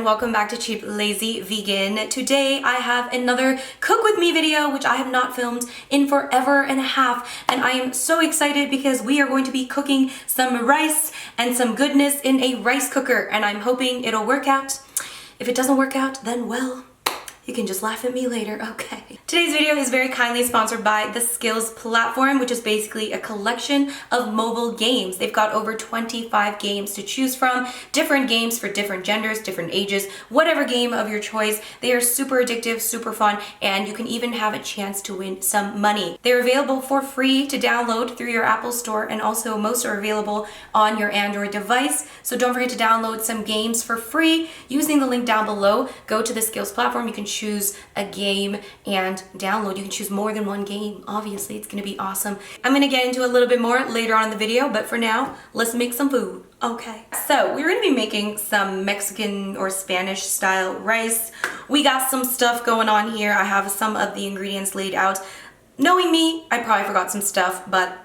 and welcome back to Cheap Lazy Vegan. Today I have another cook with me video which I have not filmed in forever and a half, and I am so excited because we are going to be cooking some rice and some goodness in a rice cooker, and I'm hoping it'll work out. If it doesn't work out, then well, you can just laugh at me later, okay? Today's video is very kindly sponsored by the Skills platform, which is basically a collection of mobile games. They've got over 25 games to choose from, different games for different genders, different ages, whatever game of your choice. They are super addictive, super fun, and you can even have a chance to win some money. They're available for free to download through your Apple Store, and also most are available on your Android device. So don't forget to download some games for free using the link down below. Go to the Skills platform. You can choose a game and download. You can choose more than one game. Obviously, it's gonna be awesome. I'm gonna get into a little bit more later on in the video, but for now, let's make some food. Okay, so we're gonna be making some Mexican or Spanish style rice. We got some stuff going on here. I have some of the ingredients laid out. Knowing me, I probably forgot some stuff, but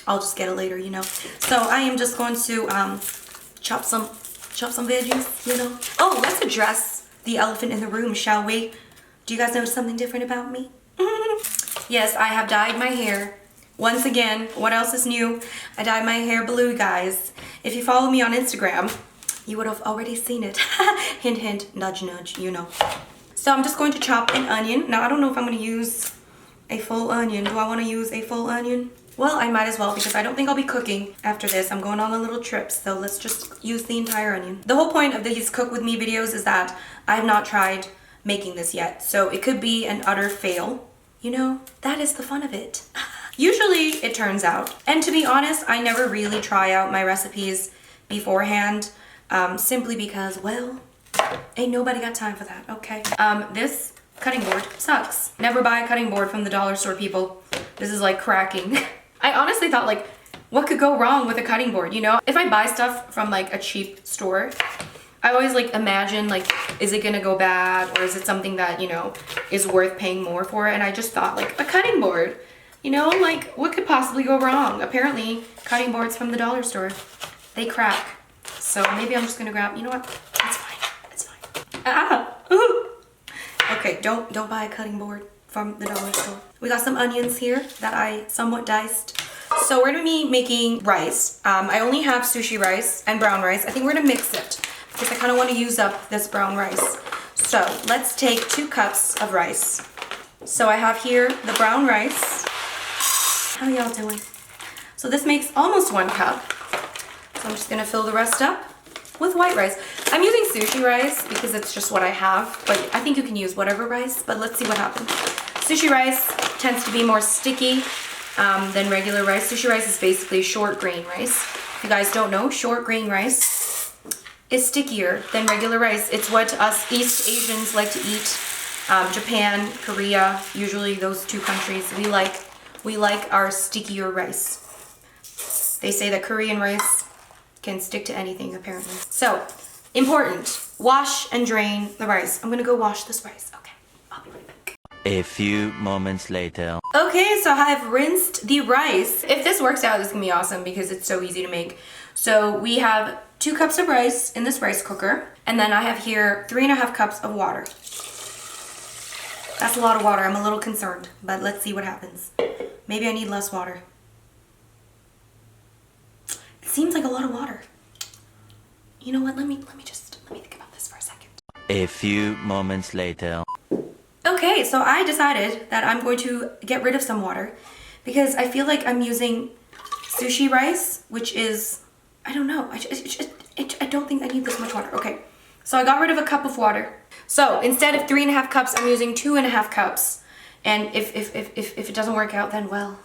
I'll just get it later, you know. So I am just going to chop some veggies, you know. Oh, let's address the elephant in the room, shall we? Do you guys notice something different about me? Yes, I have dyed my hair. Once again, what else is new? I dyed my hair blue, guys. If you follow me on Instagram, you would have already seen it. Hint, hint, nudge, nudge, you know. So I'm just going to chop an onion. Now, I don't know if I'm going to use a full onion. Do I want to use a full onion? Well, I might as well, because I don't think I'll be cooking after this. I'm going on a little trip, so let's just use the entire onion. The whole point of these cook with me videos is that I have not tried making this yet, so it could be an utter fail. You know, that is the fun of it. Usually it turns out. And to be honest, I never really try out my recipes beforehand, simply because, well, ain't nobody got time for that, okay? This cutting board sucks. Never buy a cutting board from the dollar store, people. This is like cracking. I honestly thought, like, what could go wrong with a cutting board, you know? If I buy stuff from like a cheap store, I always like imagine, like, is it gonna go bad, or is it something that, you know, is worth paying more for? And I just thought, like, a cutting board, you know, like, what could possibly go wrong? Apparently, cutting boards from the dollar store, they crack. So maybe I'm just gonna grab, you know what? It's fine, it's fine. Ah, ooh. Okay, don't buy a cutting board from the dollar store. We got some onions here that I somewhat diced. So we're gonna be making rice. I only have sushi rice and brown rice. I think we're gonna mix it, because I kind of want to use up this brown rice. So let's take 2 cups of rice. So I have here the brown rice. How y'all doing? So this makes almost 1 cup. So I'm just gonna fill the rest up with white rice. I'm using sushi rice because it's just what I have, but I think you can use whatever rice, but let's see what happens. Sushi rice tends to be more sticky than regular rice. Sushi rice is basically short grain rice. If you guys don't know, short grain rice is stickier than regular rice. It's what us East Asians like to eat. Japan, Korea, usually those 2 countries, we like our stickier rice. They say that Korean rice can stick to anything, apparently. So, important, wash and drain the rice. I'm gonna go wash this rice. Okay, I'll be right back. A few moments later. Okay, so I've rinsed the rice. If this works out, this is gonna be awesome because it's so easy to make. So we have 2 cups of rice in this rice cooker, and then I have here 3.5 cups of water. That's a lot of water. I'm a little concerned, but let's see what happens. Maybe I need less water. It seems like a lot of water. You know what? Let me think about this for a second. A few moments later. Okay, so I decided that I'm going to get rid of some water because I feel like I'm using sushi rice, which is, I don't know, I don't think I need this much water. Okay, so I got rid of a cup of water. So instead of 3.5 cups, I'm using 2.5 cups. And if it doesn't work out, then well,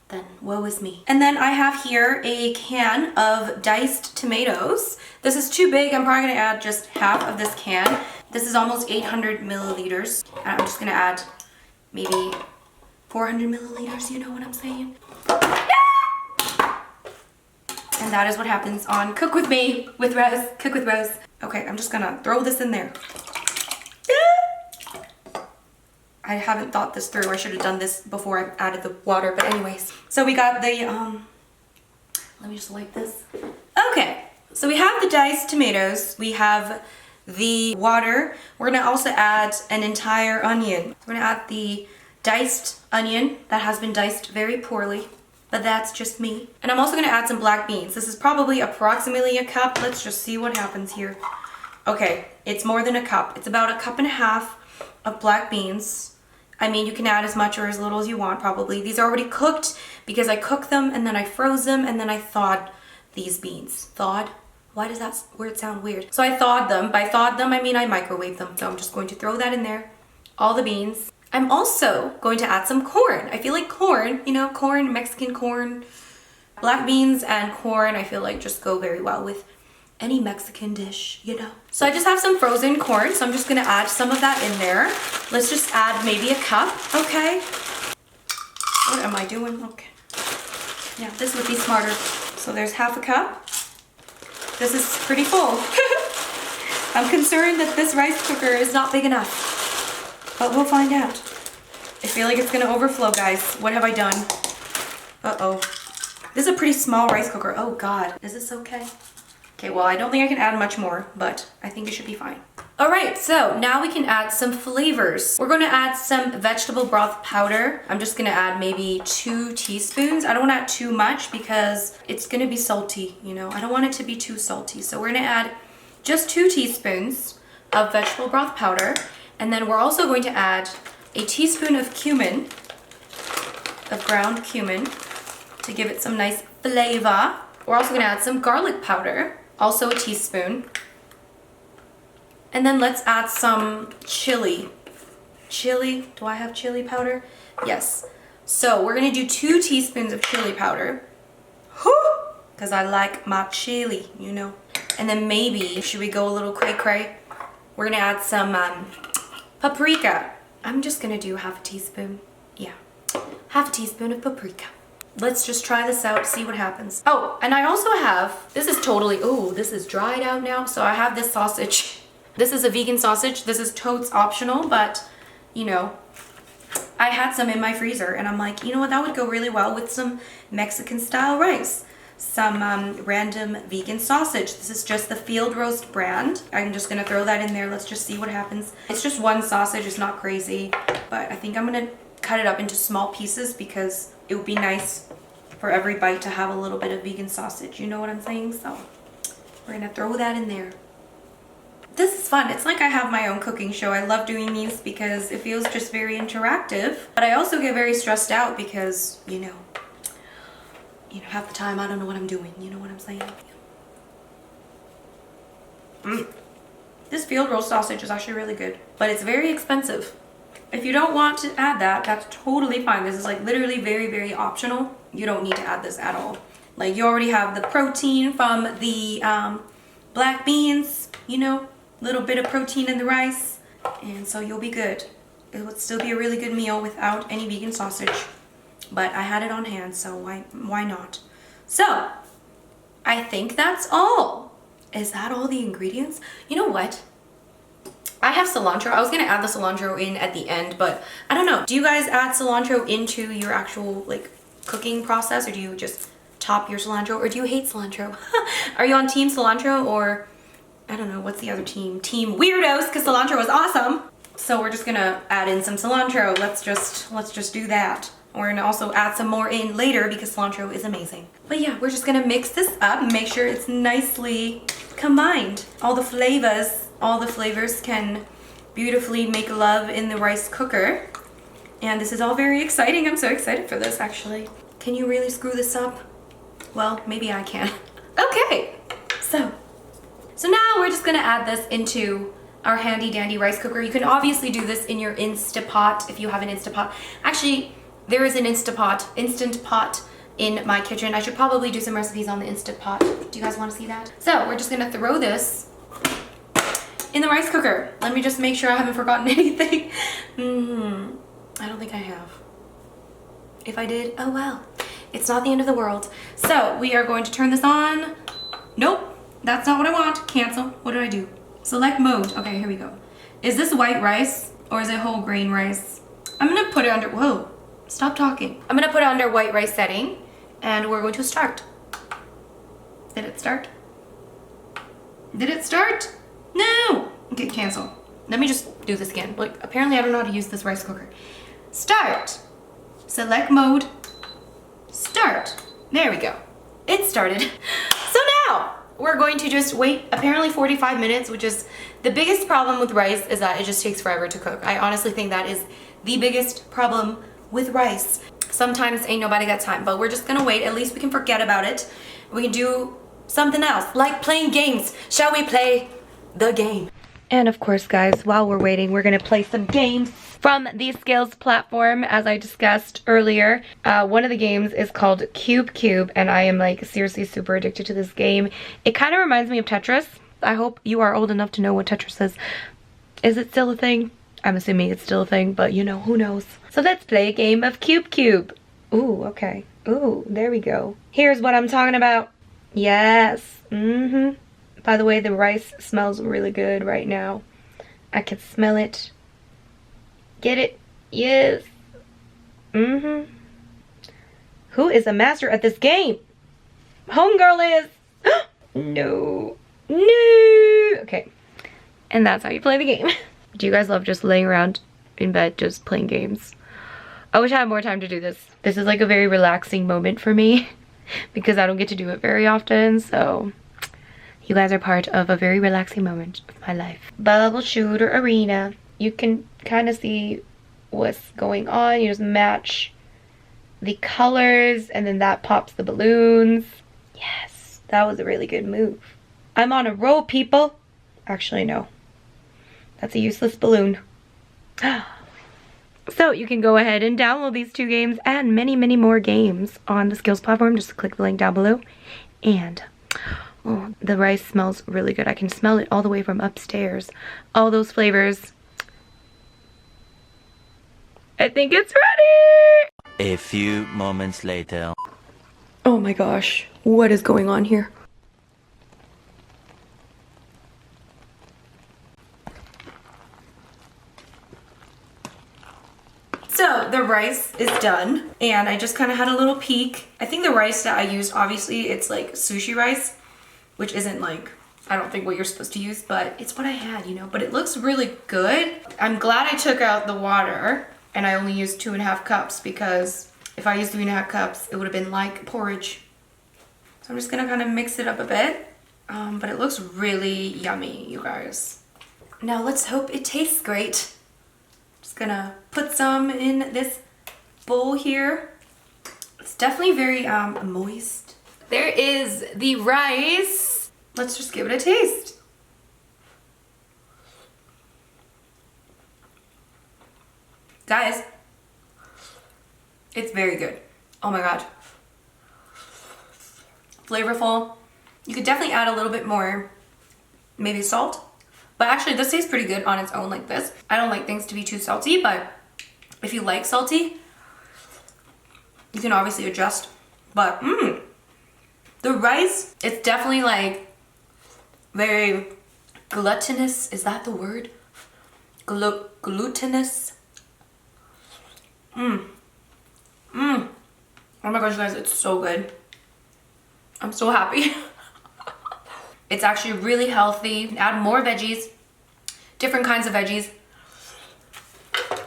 then woe is me. And then I have here a can of diced tomatoes. This is too big. I'm probably gonna add just half of this can. This is almost 800 milliliters. I'm just gonna add maybe 400 milliliters, you know what I'm saying? And that is what happens on Cook With Me with Rose, Cook with Rose. Okay, I'm just gonna throw this in there. I haven't thought this through. I should have done this before I added the water, but anyways. So we got the, let me just wipe this. Okay, so we have the diced tomatoes. We have the water, we're gonna also add an entire onion. We're gonna add the diced onion that has been diced very poorly, but that's just me. And I'm also gonna add some black beans. This is probably approximately a cup. Let's just see what happens here. Okay, it's more than a cup. It's about 1.5 cups of black beans. I mean, you can add as much or as little as you want, probably. These are already cooked because I cooked them and then I froze them and then I thawed these beans. Thawed? Why does that word sound weird? So I thawed them. By thawed them, I mean I microwaved them. So I'm just going to throw that in there. All the beans. I'm also going to add some corn. I feel like corn, you know, corn, Mexican corn, black beans and corn, I feel like just go very well with any Mexican dish, you know. So I just have some frozen corn, so I'm just gonna add some of that in there. Let's just add maybe a cup, okay? What am I doing? Okay. Yeah, this would be smarter. So there's half a cup. This is pretty full. I'm concerned that this rice cooker is not big enough, but we'll find out. I feel like it's gonna overflow, guys. What have I done? Uh-oh. This is a pretty small rice cooker. Oh God, is this okay? Okay, well, I don't think I can add much more, but I think it should be fine. All right, so now we can add some flavors. We're gonna add some vegetable broth powder. I'm just gonna add maybe 2 teaspoons. I don't wanna add too much because it's gonna be salty, you know? I don't want it to be too salty. So we're gonna add just 2 teaspoons of vegetable broth powder. And then we're also going to add a teaspoon of cumin, of ground cumin, to give it some nice flavor. We're also gonna add some garlic powder, also a teaspoon. And then let's add some chili. Chili, do I have chili powder? Yes. So we're gonna do 2 teaspoons of chili powder. Because I like my chili, you know. And then maybe, should we go a little cray-cray? We're gonna add some paprika. I'm just gonna do half a teaspoon. Yeah, half a teaspoon of paprika. Let's just try this out, see what happens. Oh, and I also have, this is totally, oh, this is dried out now. So I have this sausage. This is a vegan sausage. This is totes optional, but you know, I had some in my freezer and I'm like, you know what, that would go really well with some Mexican style rice. Some random vegan sausage. This is just the Field Roast brand. I'm just gonna throw that in there. Let's just see what happens. It's just one sausage, it's not crazy, but I think I'm gonna cut it up into small pieces because it would be nice for every bite to have a little bit of vegan sausage. You know what I'm saying? So we're gonna throw that in there. This is fun. It's like I have my own cooking show. I love doing these because it feels just very interactive. But I also get very stressed out because, you know, half the time I don't know what I'm doing. You know what I'm saying? This Field Roast sausage is actually really good, but it's very expensive. If you don't want to add that, that's totally fine. This is like literally very, very optional. You don't need to add this at all. Like you already have the protein from the black beans, you know, little bit of protein in the rice, and so you'll be good. It would still be a really good meal without any vegan sausage, but I had it on hand, so why not? So I think that's all. Is that all the ingredients? You know what? I have cilantro. I was gonna add the cilantro in at the end, but I don't know. Do you guys add cilantro into your actual like cooking process, or do you just top your cilantro, or do you hate cilantro? Are you on team cilantro, or I don't know, what's the other team? Team weirdos, because cilantro is awesome. So we're just gonna add in some cilantro. Let's just do that. We're gonna also add some more in later because cilantro is amazing. But yeah, we're just gonna mix this up and make sure it's nicely combined. All the flavors can beautifully make love in the rice cooker. And this is all very exciting. I'm so excited for this, actually. Can you really screw this up? Well, maybe I can. Okay, so now we're just gonna add this into our handy dandy rice cooker. You can obviously do this in your Instapot if you have an Instapot. Actually, there is an instant pot in my kitchen. I should probably do some recipes on the Instant Pot. Do you guys want to see that? So we're just gonna throw this in the rice cooker. Let me just make sure I haven't forgotten anything. I don't think I have. If I did, oh well. It's not the end of the world. So we are going to turn this on. Nope, that's not what I want. Cancel. What did I do? Select mode. Okay, here we go. Is this white rice or is it whole grain rice? I'm gonna put it under, whoa, stop talking. I'm gonna put it under white rice setting and we're going to start. Did it start? Did it start? No! Okay, cancel. Let me just do this again. Like, apparently I don't know how to use this rice cooker. Start. Select mode. Start. There we go. It started. So now we're going to just wait apparently 45 minutes, which is the biggest problem with rice, is that it just takes forever to cook. I honestly think that is the biggest problem with rice. Sometimes ain't nobody got time, but we're just gonna wait. At least we can forget about it. We can do something else, like playing games. Shall we play the game? And of course, guys, while we're waiting, we're gonna play some games from the Scales platform, as I discussed earlier. One of the games is called Cube, and I am like seriously super addicted to this game. It kind of reminds me of Tetris. I hope you are old enough to know what Tetris is. Is it still a thing? I'm assuming it's still a thing, but you know, who knows? So let's play a game of Cube. Ooh, okay. Ooh, there we go. Here's what I'm talking about. Yes. By the way, the rice smells really good right now. I can smell it. Get it? Yes. Who is a master at this game? Homegirl is. No. No. Okay. And that's how you play the game. Do you guys love just laying around in bed just playing games? I wish I had more time to do this. This is like a very relaxing moment for me because I don't get to do it very often, so you guys are part of a very relaxing moment of my life. Bubble shooter arena. You can kind of see what's going on. You just match the colors and then that pops the balloons. Yes, that was a really good move. I'm on a roll, people. Actually, no. That's a useless balloon. So you can go ahead and download these two games and many, many more games on the Skills platform. Just click the link down below. And oh, the rice smells really good. I can smell it all the way from upstairs. All those flavors. I think it's ready! A few moments later. Oh my gosh, what is going on here? So the rice is done and I just kind of had a little peek. I think the rice that I used, obviously it's like sushi rice, which isn't like, I don't think what you're supposed to use, but it's what I had, you know, but it looks really good. I'm glad I took out the water and I only used 2.5 cups because if I used 3.5 cups, it would have been like porridge. So I'm just gonna kind of mix it up a bit, but it looks really yummy, you guys. Now let's hope it tastes great. Just gonna put some in this bowl here. It's definitely very moist. There is the rice. Let's just give it a taste. Guys, it's very good. Oh my god. Flavorful. You could definitely add a little bit more, maybe salt. But actually this tastes pretty good on its own like this. I don't like things to be too salty, but if you like salty, you can obviously adjust. But the rice, it's definitely like very glutinous. Is that the word? Glutinous. Oh my gosh, guys, it's so good. I'm so happy. It's actually really healthy. Add more veggies, different kinds of veggies.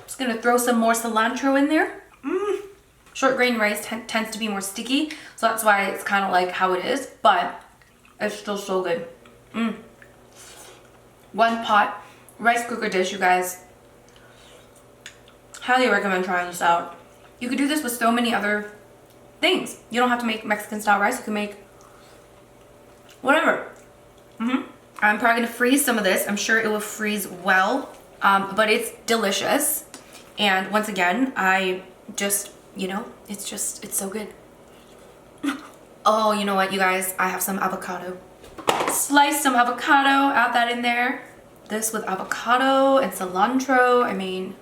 Just gonna throw some more cilantro in there. Short grain rice tends to be more sticky, so that's why it's kind of like how it is, but it's still so good. One pot rice cooker dish, you guys. Highly recommend trying this out. You could do this with so many other things. You don't have to make Mexican style rice. You can make whatever. I'm probably gonna freeze some of this. I'm sure it will freeze well, but it's delicious. And once again, I just, you know, it's so good. Oh, you know what, you guys? I have some avocado. Slice some avocado, add that in there. This with avocado and cilantro, I mean,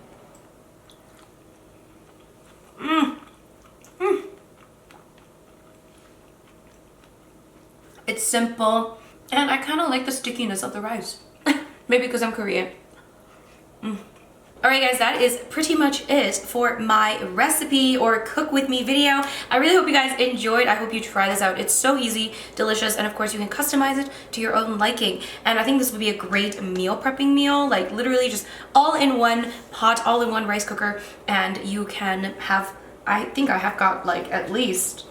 It's simple, and I kind of like the stickiness of the rice. Maybe because I'm Korean. Alright guys, that is pretty much it for my recipe or cook with me video. I really hope you guys enjoyed. I hope you try this out. It's so easy, delicious, and of course you can customize it to your own liking. And I think this would be a great meal prepping meal, like literally just all in one pot, all in one rice cooker, and you can have, I think I have got like at least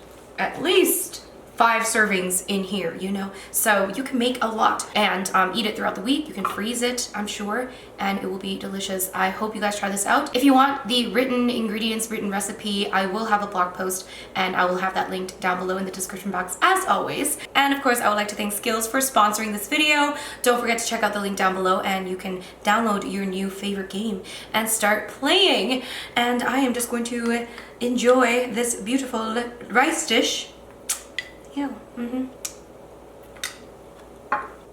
5 servings in here, you know, so you can make a lot and eat it throughout the week. You can freeze it, I'm sure, and it will be delicious. I hope you guys try this out. If you want the written ingredients, written recipe, I will have a blog post and I will have that linked down below in the description box as always. And of course, I would like to thank Skills for sponsoring this video. Don't forget to check out the link down below and you can download your new favorite game and start playing. And I am just going to enjoy this beautiful rice dish. Yeah.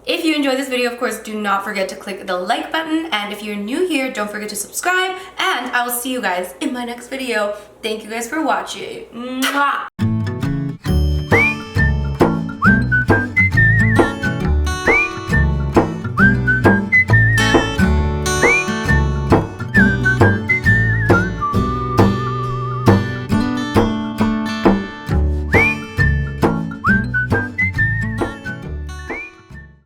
If you enjoyed this video, of course, do not forget to click the like button. And if you're new here, don't forget to subscribe. And I will see you guys in my next video. Thank you guys for watching. Mwah!